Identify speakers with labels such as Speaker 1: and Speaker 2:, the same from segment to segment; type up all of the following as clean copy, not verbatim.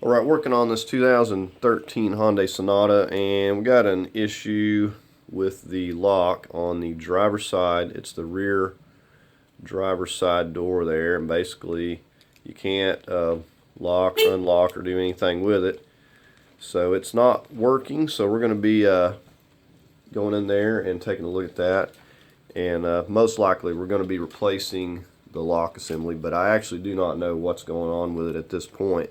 Speaker 1: Alright, working on this 2013 Hyundai Sonata, and we got an issue with the lock on the driver's side. It's the rear driver's side door there, and basically you can't lock, unlock, or do anything with it. So it's not working, so we're going to be going in there and taking a look at that. And most likely we're going to be replacing the lock assembly, but I actually do not know what's going on with it at this point.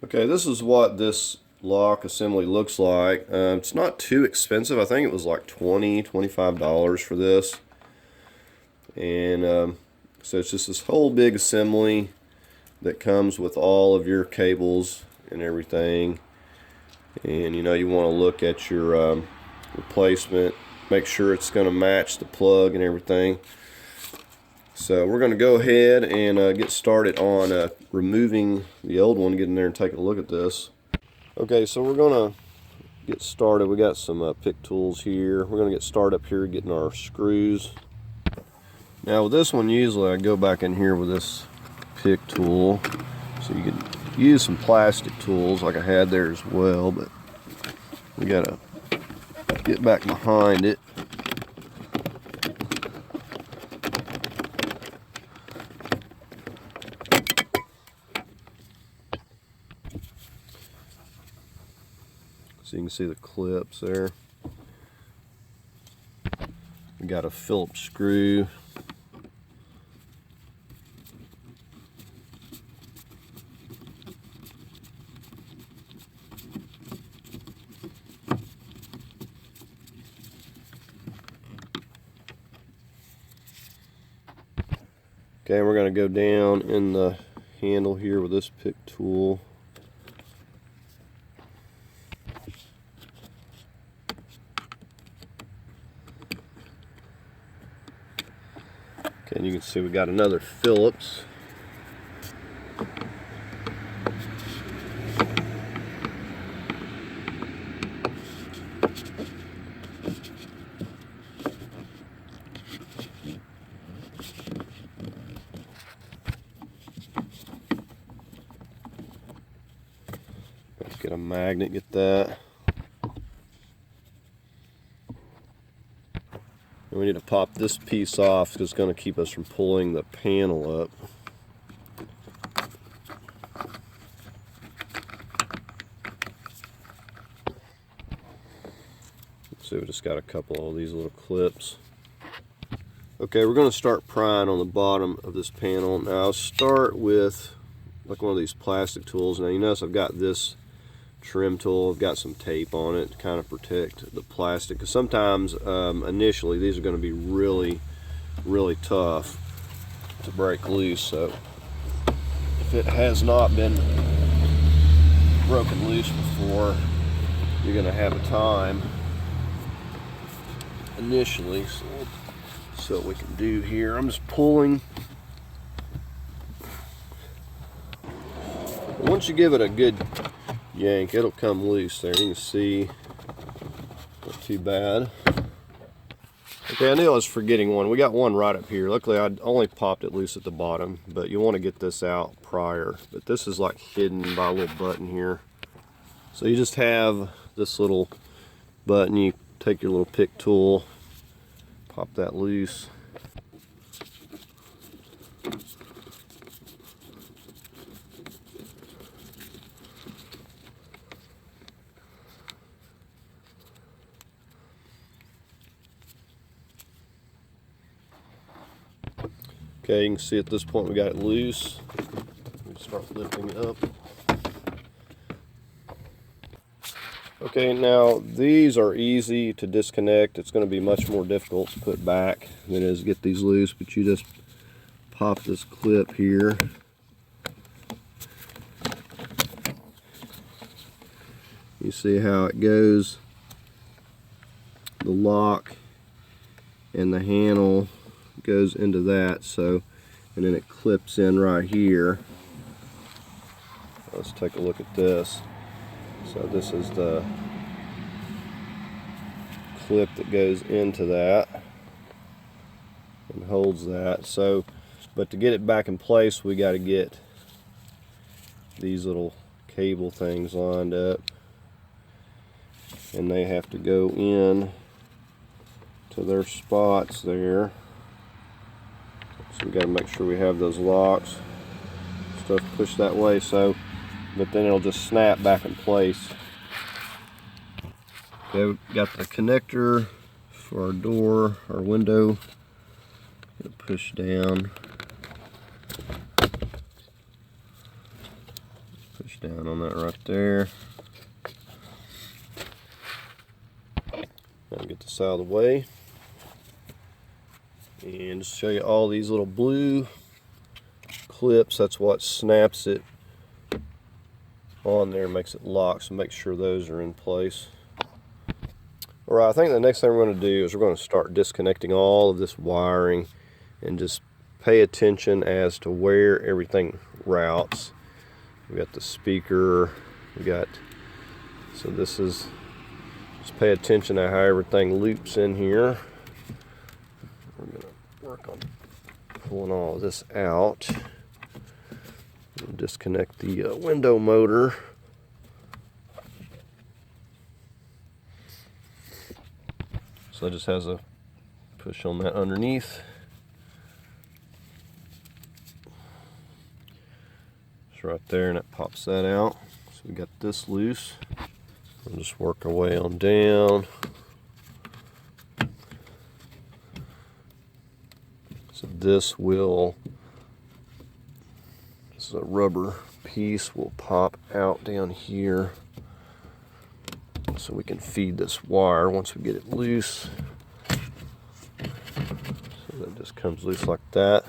Speaker 1: Okay, this is what this lock assembly looks like. It's not too expensive. I think it was like $25 for this. And so it's just this whole big assembly that comes with all of your cables and everything. And you know, you want to look at your replacement, make sure it's going to match the plug and everything. So we're going to go ahead and get started on removing the old one, get in there and take a look at this. Okay, so we're going to get started. We got some pick tools here. We're going to get started up here getting our screws. Now with this one, usually I go back in here with this pick tool. So you can use some plastic tools like I had there as well, but we got to get back behind it. So you can see the clips there. We got a Phillips screw. Okay, we're going to go down in the handle here with this pick tool. Okay, and you can see we got another Phillips. Let's get a magnet, get that. We need to pop this piece off because it's going to keep us from pulling the panel up. So we just got a couple of these little clips. Okay, we're going to start prying on the bottom of this panel. Now I'll start with like one of these plastic tools. Now you notice I've got this trim tool. I've got some tape on it to kind of protect the plastic, because sometimes initially these are going to be really tough to break loose. So if it has not been broken loose before, you're going to have a time initially. So what we can do here, I'm just pulling. Once you give it a good yank, it'll come loose there. You can see, not too bad. Okay, I knew I was forgetting one. We got one right up here. Luckily, I only popped it loose at the bottom, but you want to get this out prior. But this is like hidden by a little button here. So you just have this little button. You take your little pick tool, pop that loose. Okay, you can see at this point we got it loose. We'll start lifting it up. Okay, now these are easy to disconnect. It's going to be much more difficult to put back than it is to get these loose, but you just pop this clip here. You see how it goes. The lock and the handle goes into that, so, and then it clips in right here. Let's take a look at this. So this is the clip that goes into that and holds that. So, but to get it back in place, we got to get these little cable things lined up, and they have to go in to their spots there. So we got to make sure we have those locks, stuff pushed that way, so but then it'll just snap back in place. Okay, we got the connector for our door, our window. Push down. Push down on that right there. Now get this out of the way. And just show you all these little blue clips. That's what snaps it on there, makes it lock. So make sure those are in place. Alright, I think the next thing we're going to do is we're going to start disconnecting all of this wiring and just pay attention as to where everything routes. We got the speaker, so this is, just pay attention to how everything loops in here. We're going to work on pulling all of this out. We'll disconnect the window motor. So it just has a push on that underneath. It's right there, and it pops that out. So we got this loose. We'll just work our way on down. So this is a rubber piece, will pop out down here. So we can feed this wire once we get it loose. So that just comes loose like that.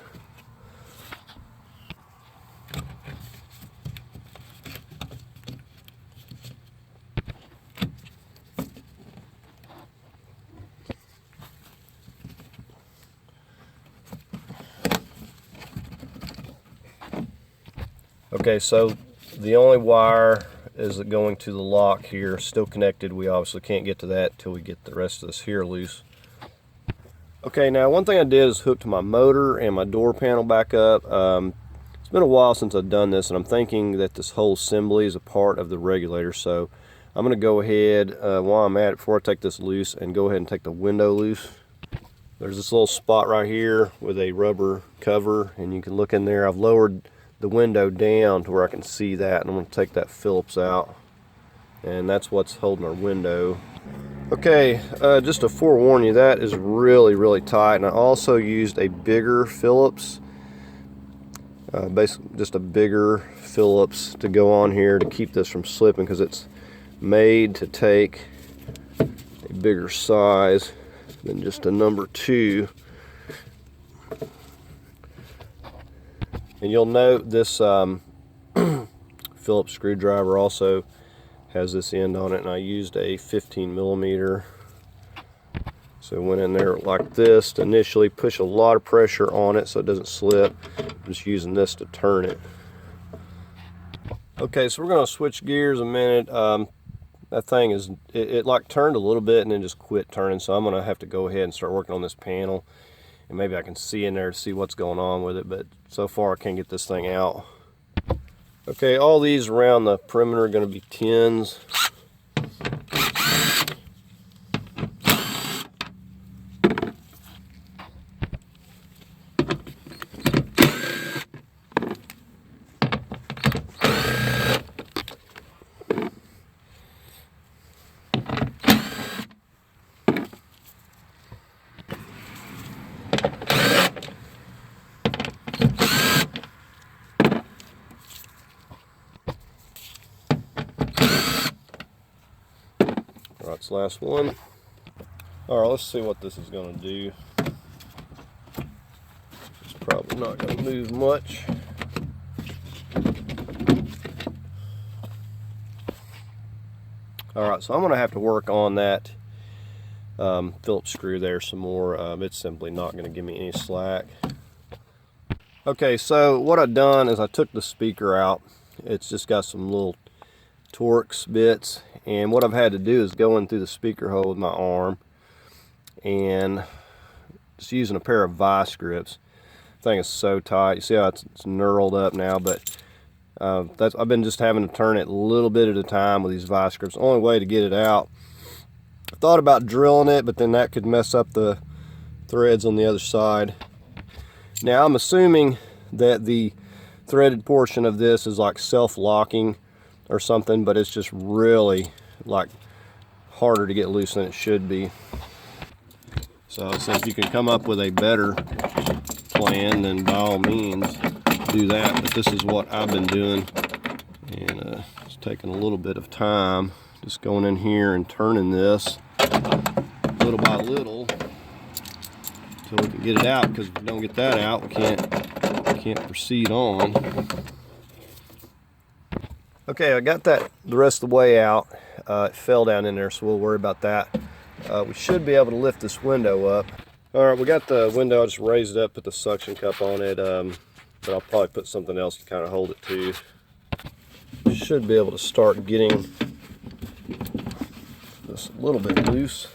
Speaker 1: Okay, so the only wire is going to the lock here, still connected. We obviously can't get to that until we get the rest of this here loose. Okay, now one thing I did is hooked my motor and my door panel back up. It's been a while since I've done this, and I'm thinking that this whole assembly is a part of the regulator. So I'm going to go ahead, while I'm at it, before I take this loose, and go ahead and take the window loose. There's this little spot right here with a rubber cover, and you can look in there. I've lowered the window down to where I can see that, and I'm going to take that Phillips out, and that's what's holding our window. Okay, just to forewarn you, that is really tight, and I also used a bigger Phillips, basically just a bigger Phillips to go on here to keep this from slipping, because it's made to take a bigger size than just a number 2. And you'll note this Phillips screwdriver also has this end on it, and I used a 15mm. So I went in there like this to initially push a lot of pressure on it so it doesn't slip. I'm just using this to turn it. Okay, so we're going to switch gears a minute. That thing is, it like turned a little bit and then just quit turning, so I'm going to have to go ahead and start working on this panel. And maybe I can see in there to see what's going on with it, but so far I can't get this thing out. Okay, all these around the perimeter are going to be 10s. Alright, it's the last one. Alright, let's see what this is going to do. It's probably not going to move much. Alright, so I'm going to have to work on that Phillips screw there some more. It's simply not going to give me any slack. Okay, so what I've done is I took the speaker out. It's just got some little Torx bits, and what I've had to do is go in through the speaker hole with my arm and just using a pair of vice grips. The thing is so tight. You see how it's knurled up now, but I've been just having to turn it a little bit at a time with these vice grips. The only way to get it out. I thought about drilling it, but then that could mess up the threads on the other side. Now I'm assuming that the threaded portion of this is like self-locking or something, but it's just really like harder to get loose than it should be. So if you can come up with a better plan, then by all means do that. But this is what I've been doing, and it's taking a little bit of time, just going in here and turning this little by little until we can get it out, because if we don't get that out, we can't proceed on. Okay, I got that the rest of the way out. It fell down in there, so we'll worry about that. We should be able to lift this window up. Alright, we got the window. I just raised it up, put the suction cup on it, but I'll probably put something else to kind of hold it to. Should be able to start getting this a little bit loose.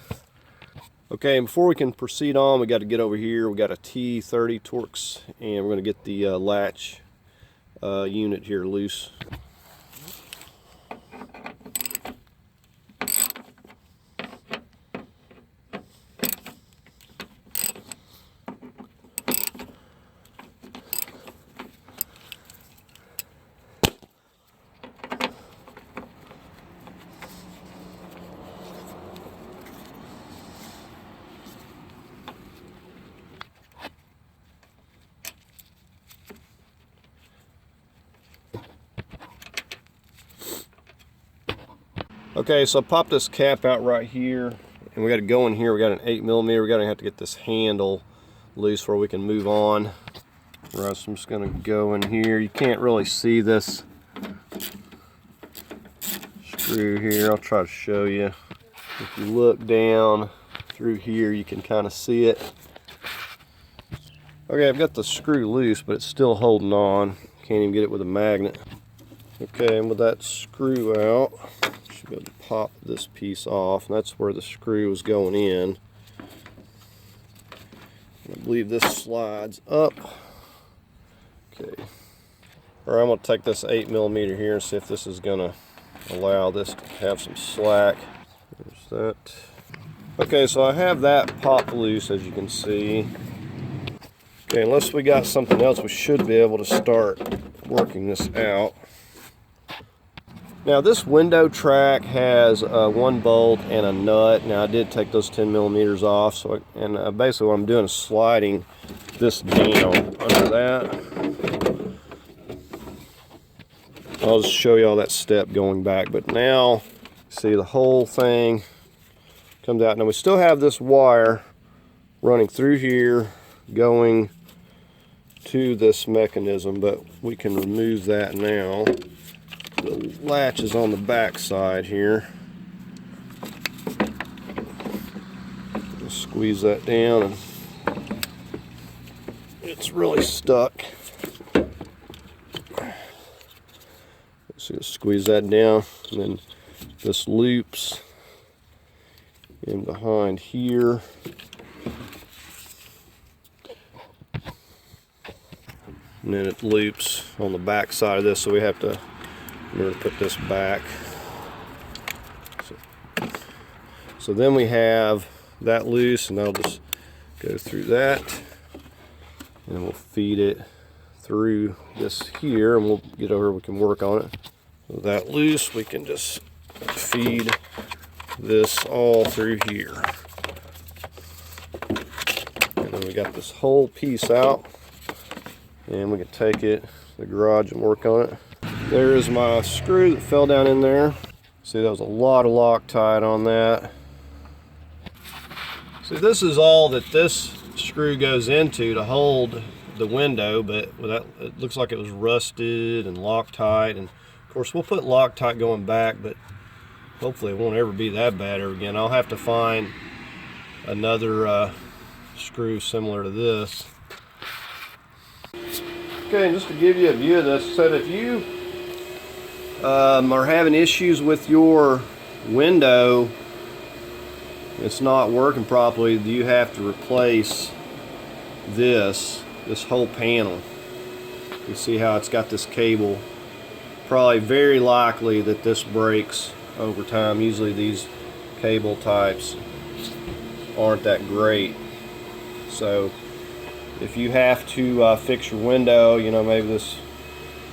Speaker 1: Okay, and before we can proceed on, we got to get over here. We got a T30 Torx, and we're going to get the latch unit here loose. Okay, so I popped this cap out right here, and we got to go in here. We got an 8mm. We're going to have to get this handle loose where we can move on. Right, so I'm just going to go in here. You can't really see this screw here. I'll try to show you. If you look down through here, you can kind of see it. Okay, I've got the screw loose, but it's still holding on. Can't even get it with a magnet. Okay, and with that screw out, be able to pop this piece off, and that's where the screw is going in. I believe this slides up. Okay. All right, I'm going to take this 8mm here and see if this is going to allow this to have some slack. There's that. Okay, so I have that popped loose, as you can see. Okay, unless we got something else, we should be able to start working this out. Now this window track has one bolt and a nut. Now I did take those 10mm off, so basically what I'm doing is sliding this down under that. I'll just show you all that step going back, but now see the whole thing comes out. Now we still have this wire running through here going to this mechanism, but we can remove that now. The latch is on the back side here. Just squeeze that down, and it's really stuck. So squeeze that down, and then this loops in behind here. And then it loops on the back side of this, so we have to remember to put this back. So then we have that loose, and I'll just go through that, and we'll feed it through this here, and we'll get over, we can work on it. With that loose, we can just feed this all through here. And then we got this whole piece out, and we can take it to the garage and work on it. There's my screw that fell down in there. See, that was a lot of Loctite on that. See, this is all that this screw goes into to hold the window, but without, it looks like it was rusted and Loctite. And of course, we'll put Loctite going back, but hopefully it won't ever be that bad ever again. I'll have to find another screw similar to this. Okay, and just to give you a view of this, so if you are having issues with your window, it's not working properly, you have to replace this whole panel. You see how it's got this cable probably very likely that this breaks over time. Usually these cable types aren't that great. So if you have to fix your window, you know, maybe this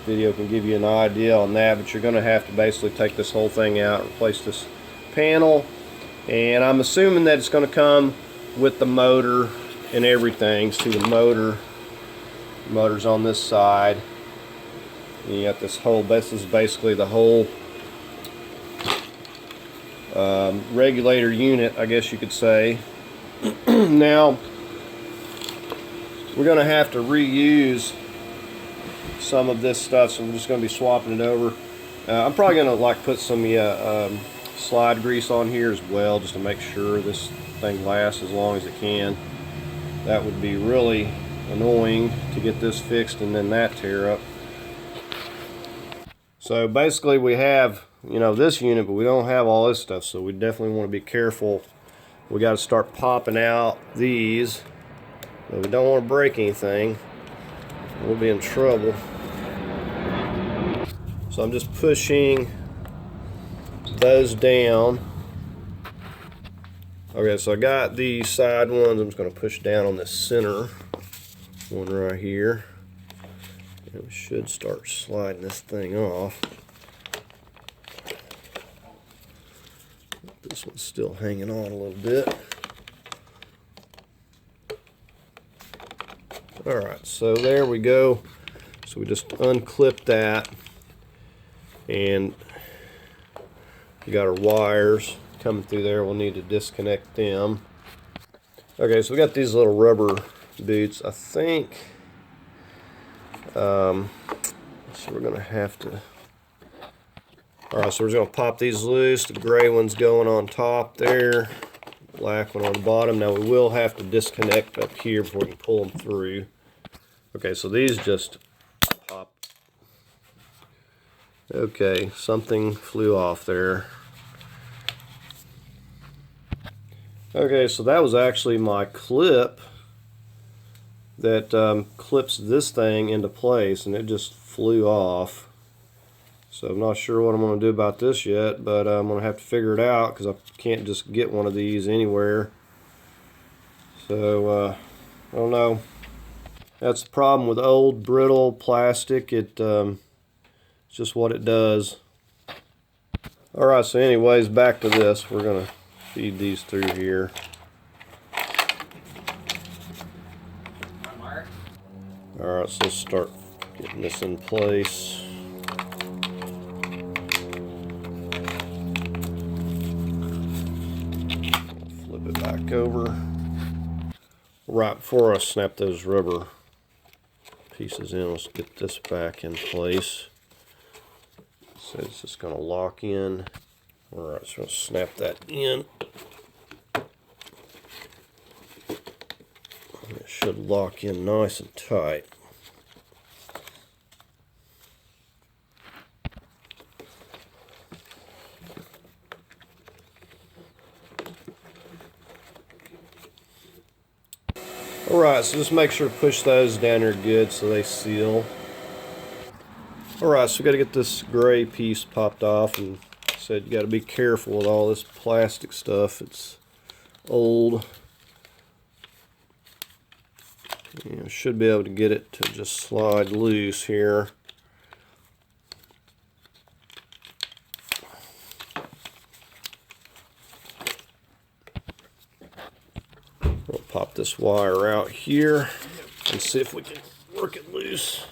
Speaker 1: video can give you an idea on that, but you're going to have to basically take this whole thing out, replace this panel, and I'm assuming that it's going to come with the motor and everything. See the motor's on this side, and you got this whole, this is basically the whole regulator unit, I guess you could say. Now we're going to have to reuse some of this stuff, so we're just going to be swapping it over. I'm probably going to like put some slide grease on here as well, just to make sure this thing lasts as long as it can. That would be really annoying to get this fixed and then that tear up. So basically we have, you know, this unit, but we don't have all this stuff, so we definitely want to be careful. We got to start popping out these, but we don't want to break anything. We'll be in trouble. So I'm just pushing those down. Okay, so I got these side ones. I'm just going to push down on this center one right here, and we should start sliding this thing off. This one's still hanging on a little bit. Alright, so there we go. So we just unclip that, and we got our wires coming through there. We'll need to disconnect them. Okay, so we got these little rubber boots. I think so we're gonna have to, alright, so we're just gonna pop these loose. The gray one's going on top there, black one on the bottom. Now we will have to disconnect up here before we can pull them through. Okay, so these just pop. Okay, something flew off there. Okay, so that was actually my clip that clips this thing into place, and it just flew off. So I'm not sure what I'm going to do about this yet, but I'm going to have to figure it out, because I can't just get one of these anywhere. So I don't know. That's the problem with old brittle plastic. It's just what it does. Alright, so anyways, back to this. We're going to feed these through here. Alright, so let's start getting this in place. Flip it back over. Right before I snap those rubber pieces in, let's get this back in place. So it's just going to lock in. Alright, so I'm going to snap that in. It should lock in nice and tight. Alright, so just make sure to push those down there good so they seal. Alright, so we got to get this gray piece popped off, and like I said, you got to be careful with all this plastic stuff. It's old. You should be able to get it to just slide loose here. We'll pop this wire out here and see if we can work it loose.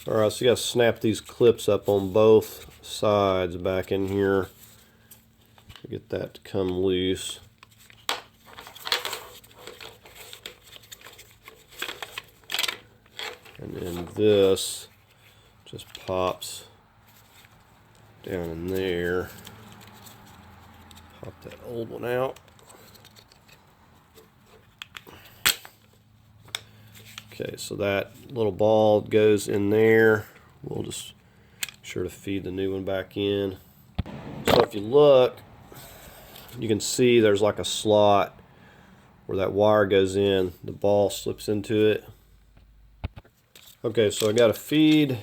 Speaker 1: Alright, so you got to snap these clips up on both sides back in here to get that to come loose. And then this just pops down in there. Pop that old one out. Okay, so that little ball goes in there. We'll just be sure to feed the new one back in. So if you look, you can see there's like a slot where that wire goes in. The ball slips into it. Okay, so I got a feed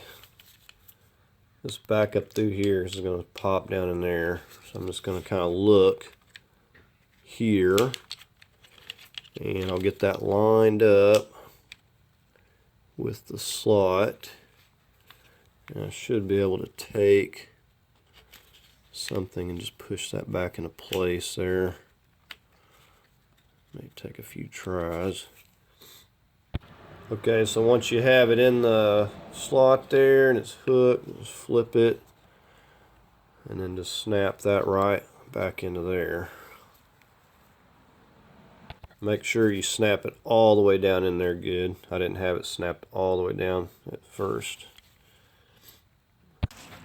Speaker 1: this back up through here is going to pop down in there. So I'm just going to kind of look here, and I'll get that lined up with the slot. And I should be able to take something and just push that back into place there. May take a few tries. Okay, so once you have it in the slot there and it's hooked, just flip it and then just snap that right back into there. Make sure you snap it all the way down in there good. I didn't have it snapped all the way down at first.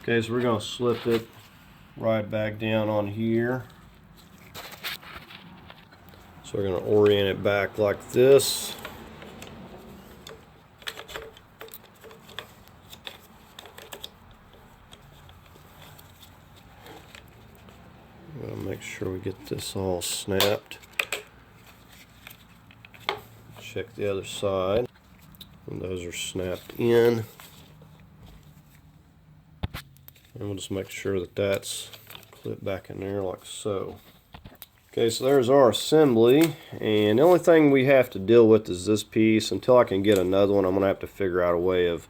Speaker 1: Okay, so we're going to slip it right back down on here. So we're going to orient it back like this. We'll make sure we get this all snapped. Check the other side. And those are snapped in. And we'll just make sure that that's clipped back in there like so. Okay, so there's our assembly. And the only thing we have to deal with is this piece. Until I can get another one, I'm going to have to figure out a way of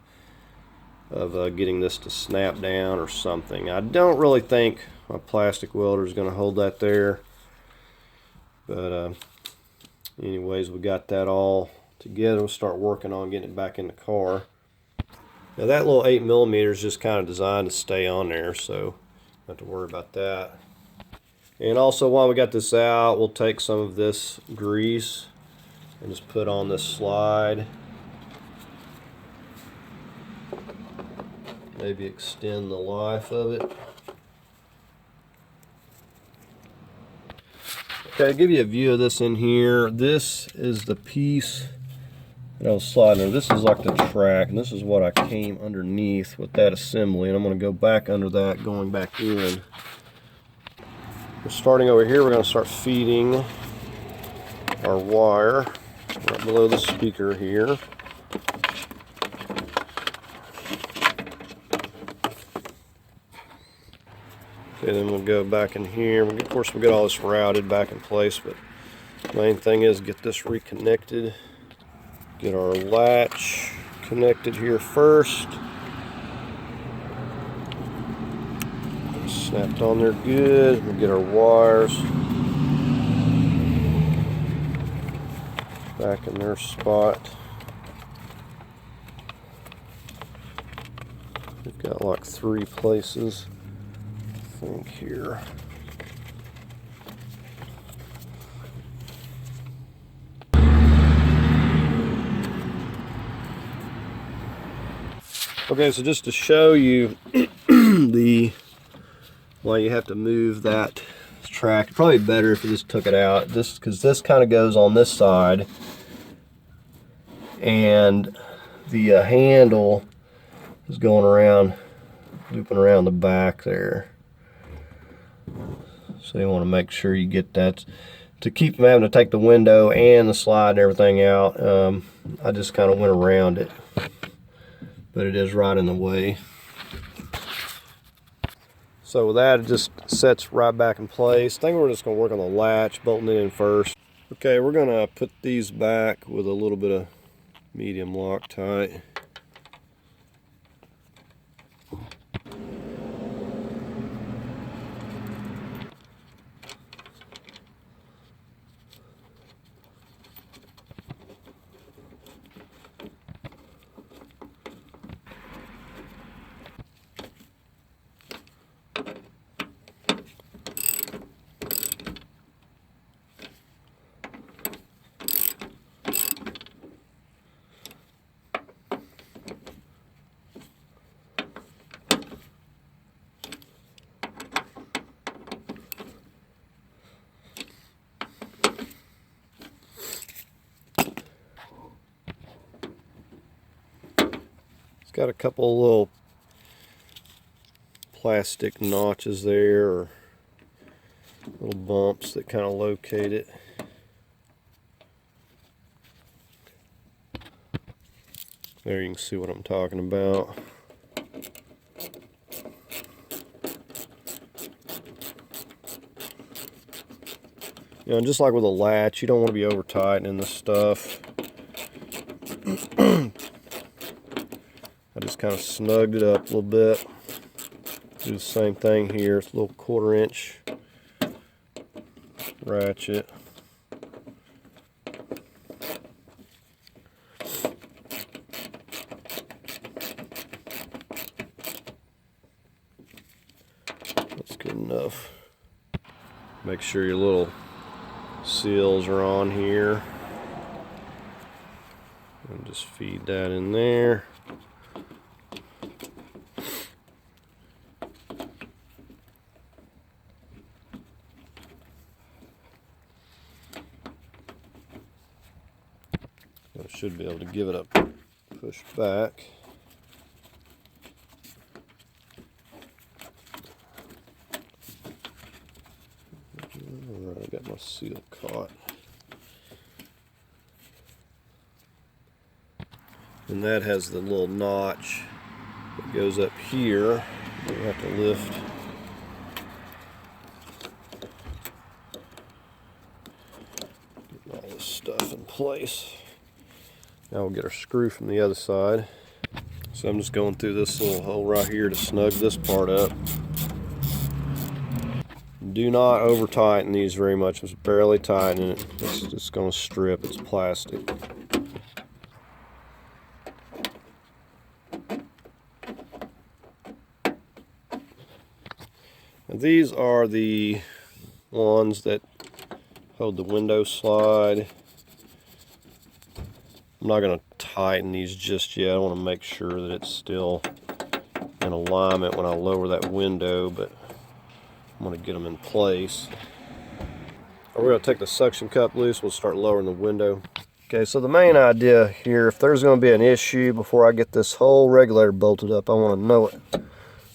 Speaker 1: getting this to snap down or something. I don't really think my plastic welder is going to hold that there, but anyways, we got that all together. We'll start working on getting it back in the car. Now that little 8mm is just kind of designed to stay on there, so don't have to worry about that. And also, while we got this out, we'll take some of this grease and just put on this slide. Maybe extend the life of it. Okay, I'll give you a view of this in here. This is the piece that I was sliding over. This is like the track, and this is what I came underneath with that assembly, and I'm going to go back under that, going back in. We're starting over here. We're going to start feeding our wire right below the speaker here. Okay, then we'll go back in here. Of course, we get all this routed back in place, but the main thing is get this reconnected. Get our latch connected here first. Snapped on there good. We'll get our wires back in their spot. We've got like 3 places, I think, here. Okay, so just to show you why you have to move that track, probably better if you just took it out. Because this kind of goes on this side, and the handle is going around, looping around the back there. So you want to make sure you get that to keep from having to take the window and the slide and everything out. I just kind of went around it, but it is right in the way. So with that, it just sets right back in place. I think we're just going to work on the latch, bolting it in first. Okay, we're going to put these back with a little bit of medium Loctite. It's got a couple little plastic notches there, or little bumps that kind of locate it. There you can see what I'm talking about. You know, just like with a latch, you don't want to be over tightening this stuff. I just kind of snugged it up a little bit. Do the same thing here. It's a little 1/4 inch ratchet. That's good enough. Make sure your little seals are on here. And just feed that in there. I should be able to give it a push back. Alright, I got my seal caught. And that has the little notch that goes up here. You have to lift. Get all this stuff in place. Now we'll get our screw from the other side. So I'm just going through this little hole right here to snug this part up. Do not over tighten these very much. It's barely tightening it. It's just going to strip. It's plastic. And these are the ones that hold the window slide. I'm not going to tighten these just yet. I want to make sure that it's still in alignment when I lower that window, but I'm going to get them in place. We're going to take the suction cup loose. We'll start lowering the window. Okay, so the main idea here, if there's going to be an issue before I get this whole regulator bolted up, I want to know it.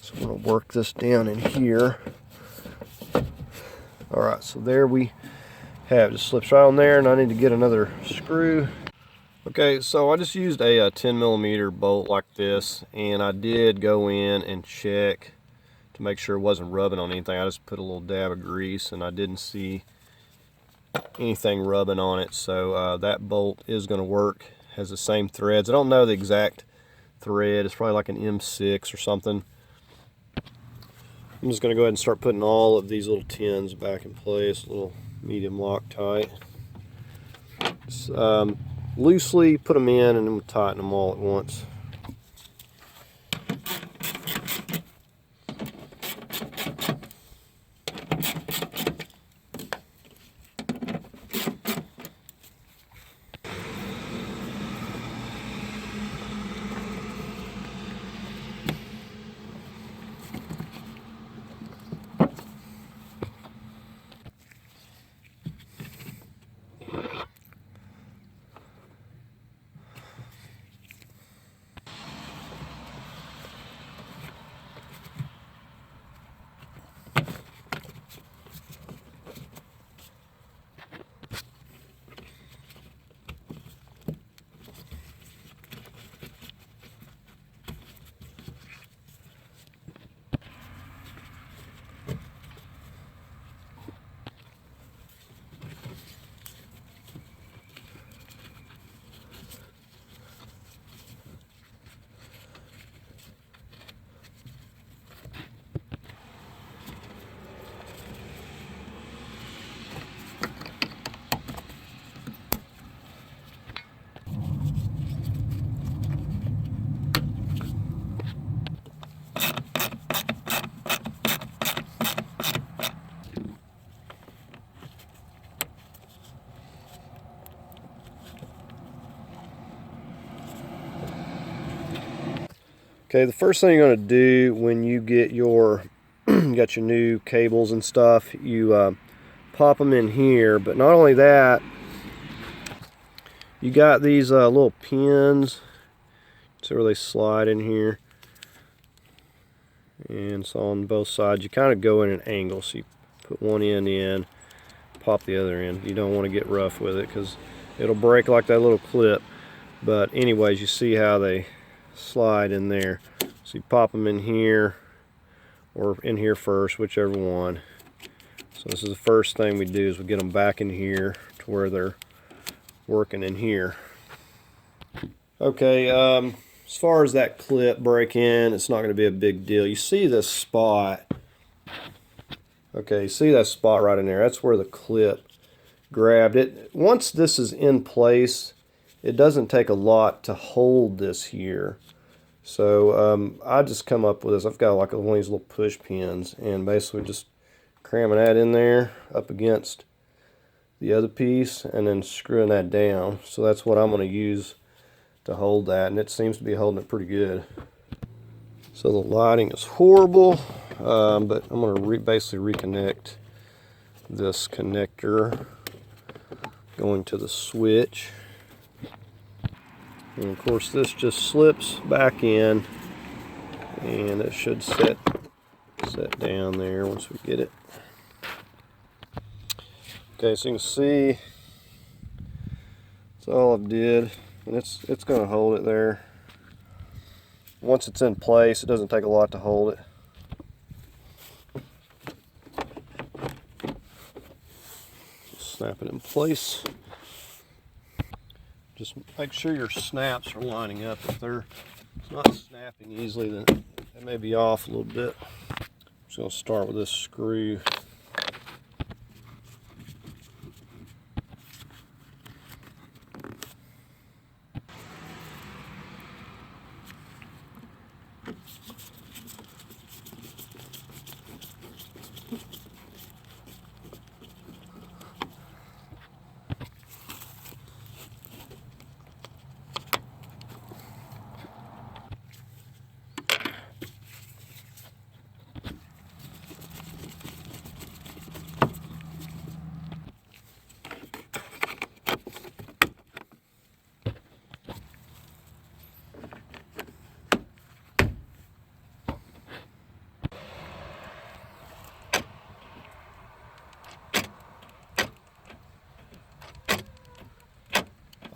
Speaker 1: So I'm going to work this down in here. Alright, so there we have it. Just slips right on there, and I need to get another screw. Okay, so I just used a 10mm bolt like this, and I did go in and check to make sure it wasn't rubbing on anything. I just put a little dab of grease, and I didn't see anything rubbing on it. So that bolt is going to work. Has the same threads. I don't know the exact thread. It's probably like an M6 or something. I'm just going to go ahead and start putting all of these little tins back in place. A little medium Loctite. Just, loosely put them in, and then we'll tighten them all at once. Okay, the first thing you're going to do when you get your got your new cables and stuff, you pop them in here. But not only that, you got these little pins. See where they slide in here, and so on both sides you kind of go in an angle. So you put one end in, pop the other end. You don't want to get rough with it because it'll break like that little clip. But anyways, you see how they slide in there. So you pop them in here or in here first, whichever one. So this is the first thing we do is we get them back in here to where they're working in here. Okay, as far as that clip break in, it's not going to be a big deal. You see this spot. Okay, you see that spot right in there? That's where the clip grabbed it. Once this is in place, it doesn't take a lot to hold this here. So I just come up with this. I've got like one of these little push pins, and basically just cramming that in there up against the other piece and then screwing that down. So that's what I'm going to use to hold that, and it seems to be holding it pretty good. So the lighting is horrible, but I'm going to basically reconnect this connector going to the switch. And of course this just slips back in, and it should set down there once we get it. Okay, so you can see that's all I did, and it's going to hold it there. Once it's in place, it doesn't take a lot to hold it. Snap it in place. Just make sure your snaps are lining up. If they're not snapping easily, then they may be off a little bit. I'm just going to start with this screw.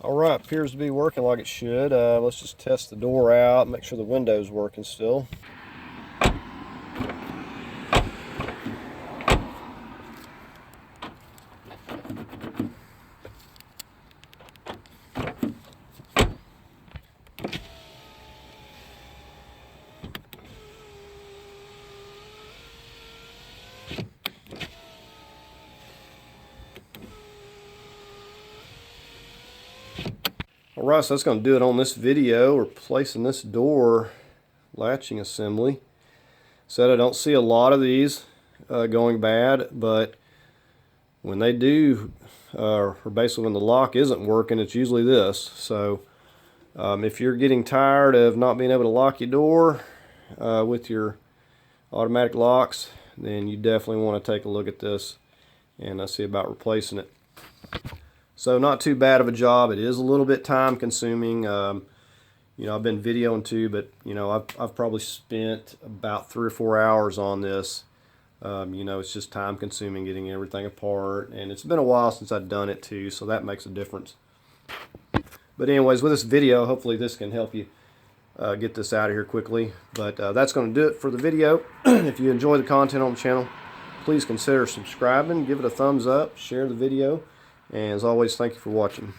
Speaker 1: Alright, appears to be working like it should. Let's just test the door out, make sure the window's working still. Alright, so that's going to do it on this video. We're replacing this door latching assembly. Said I don't see a lot of these going bad, but when they do, or basically when the lock isn't working, it's usually this. So if you're getting tired of not being able to lock your door with your automatic locks, then you definitely want to take a look at this and see about replacing it. So not too bad of a job. It is a little bit time consuming. You know, I've been videoing too, but you know, I've probably spent about 3 or 4 hours on this. You know, it's just time consuming getting everything apart, and it's been a while since I've done it too, so that makes a difference. But anyways, with this video, hopefully this can help you get this out of here quickly. But that's going to do it for the video. If you enjoy the content on the channel, please consider subscribing, give it a thumbs up, share the video. And as always, thank you for watching.